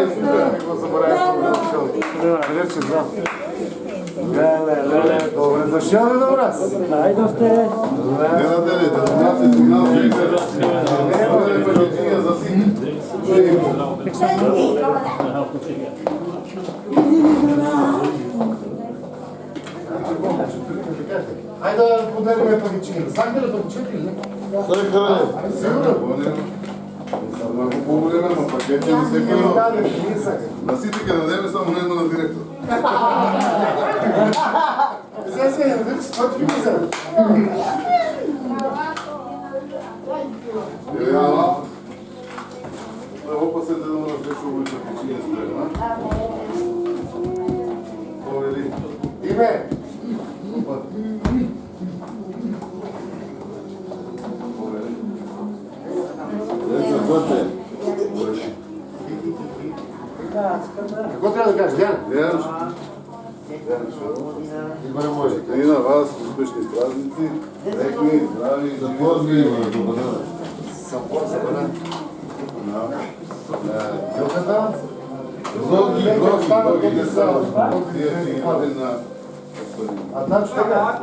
Ай, супер, не го забравяйте. Рече, да. Леле, добре дошъл ли до нас? Айде сте. Не наделите, да знате сигнал. Не бъде пътечия за сини. Айде да подариме пътечия. Сакате ли пътечия или не? Сигурно? Много по-голема, но пакетите не се казва. На сите ке дадеме само на едно на директор. Сега не видиш, това ти ми се. Ела. Опа се да му разрешу улица печине с време. Повели. Име! Какво трябва да кажеш, Диана? Диана. Игоре може. И на вас успешни празници. Лекни, здрави, живи. Съпор за бъде. Дълката? Доги, не са. А там ще така.